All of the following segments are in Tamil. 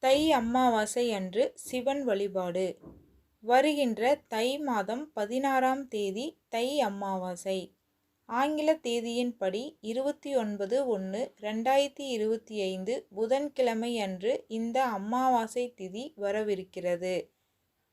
தை அமாவாசை அன்று சிவன் வழிபாடு. வருகின்ற தை மாதம் 16ஆம் தேதி தை அமாவாசை. ஆங்கில தேதியின்படி 29/1/2025 புதன்கிழமை அன்று இந்த அமாவாசை திதி வரவிருக்கிறது.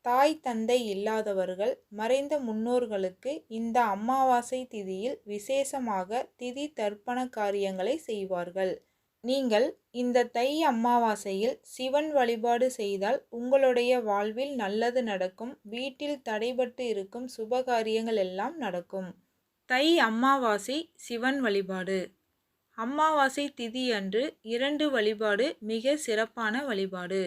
தாய் தந்தை இல்லாதவர்கள், மறைந்த முன்னோர்களுக்கு இந்த அமாவாசை திதியில் விசேஷமாக திதி தர்ப்பண காரியங்களை செய்வார்கள். நீங்கள் இந்த தை அமாவாசையில் சிவன் வழிபாடு செய்தால் உங்களுடைய வாழ்வில் நல்லது நடக்கும். வீட்டில் தடைபட்டு இருக்கும் சுபகாரியங்கள் எல்லாம் நடக்கும். தை அமாவாசை சிவன் வழிபாடு. அமாவாசை திதி அன்று 2 வழிபாடு மிக சிறப்பான வழிபாடு.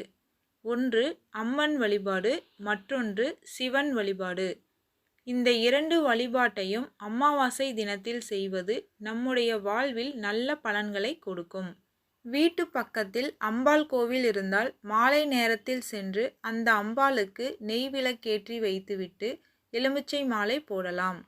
ஒன்று அம்மன் வழிபாடு, மற்றொன்று சிவன் வழிபாடு. இந்த 2 வழிபாட்டையும் அமாவாசை தினத்தில் செய்வது நம்முடைய வாழ்வில் நல்ல பலன்களை கொடுக்கும். வீட்டு பக்கத்தில் அம்பாள் கோவில் இருந்தால் மாலை நேரத்தில் சென்று அந்த அம்பாளுக்கு நெய் விளக்கேற்றி வைத்துவிட்டு எலுமிச்சை மாலை போடலாம்.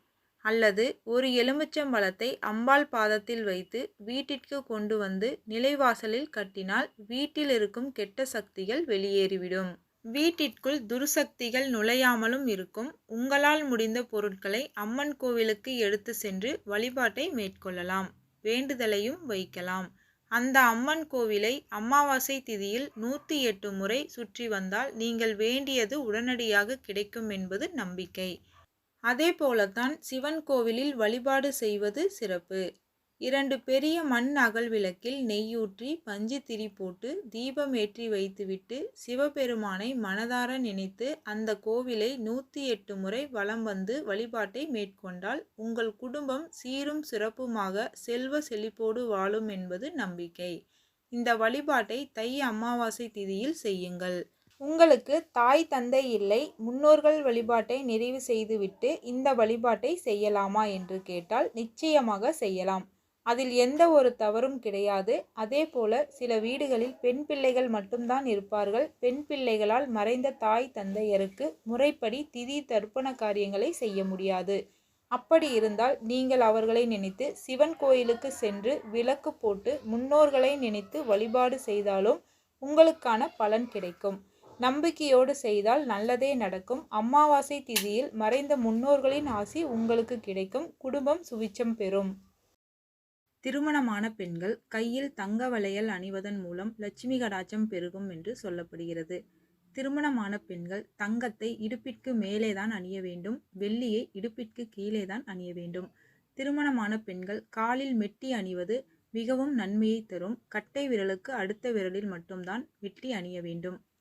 அல்லது ஒரு எலுமிச்சம்பழத்தை அம்பாள் பாதத்தில் வைத்து வீட்டிற்கு கொண்டு வந்து நிலைவாசலில் கட்டினால் வீட்டில் இருக்கும் கெட்ட சக்திகள் வெளியேறிவிடும். வீட்டிற்குள் துர்சக்திகள் நுழையாமலும் இருக்கும். உங்களால் முடிந்த பொருட்களை அம்மன் கோவிலுக்கு எடுத்து சென்று வழிபாட்டை மேற்கொள்ளலாம். வேண்டுதலையும் வைக்கலாம். அந்த அம்மன் கோவிலை அமாவாசை திதியில் 108 முறை சுற்றி வந்தால் நீங்கள் வேண்டியது உடனடியாக கிடைக்கும் என்பது நம்பிக்கை. அதே போலத்தான் சிவன் கோவிலில் வழிபாடு செய்வது சிறப்பு. 2 பெரிய மண் அகல் விளக்கில் நெய்யூற்றி பஞ்சு திரி போட்டு தீபம் ஏற்றி வைத்துவிட்டு சிவபெருமானை மனதார நினைத்து அந்த கோவிலை 108 முறை வலம் வந்து வழிபாட்டை மேற்கொண்டால் உங்கள் குடும்பம் சீரும் சிறப்புமாக செல்வ செழிப்போடு வாழும் என்பது நம்பிக்கை. இந்த வழிபாட்டை தை அமாவாசை திதியில் செய்யுங்கள். உங்களுக்கு தாய் தந்தை இல்லை, முன்னோர்கள் வழிபாட்டை நிறைவு செய்துவிட்டு இந்த வழிபாட்டை செய்யலாமா என்று கேட்டால் நிச்சயமாக செய்யலாம். அதில் எந்த ஒரு தவறும் கிடையாது. அதே போல சில வீடுகளில் பெண் பிள்ளைகள் மட்டும்தான் இருப்பார்கள். பெண் பிள்ளைகளால் மறைந்த தாய் தந்தையருக்கு முறைப்படி திதி தர்ப்பண காரியங்களை செய்ய முடியாது. அப்படி இருந்தால் நீங்கள் அவர்களை நினைத்து சிவன் கோயிலுக்கு சென்று விளக்கு போட்டு முன்னோர்களை நினைத்து வழிபாடு செய்தாலும் உங்களுக்கான பலன் கிடைக்கும். நம்பிக்கையோடு செய்தால் நல்லதே நடக்கும். அமாவாசை திதியில் மறைந்த முன்னோர்களின் ஆசி உங்களுக்கு கிடைக்கும். குடும்பம் சுபிட்சம் பெறும். திருமணமான பெண்கள் கையில் தங்க வளையல் அணிவதன் மூலம் லட்சுமி கடாட்சம் பெருகும் என்று சொல்லப்படுகிறது. திருமணமான பெண்கள் தங்கத்தை இடுப்பிற்கு மேலேதான் அணிய வேண்டும். வெள்ளியை இடுப்பிற்கு கீழேதான் அணிய வேண்டும். திருமணமான பெண்கள் காலில் மெட்டி அணிவது மிகவும் நன்மையை தரும். கட்டை விரலுக்கு அடுத்த விரலில் மட்டும்தான் மெட்டி அணிய வேண்டும்.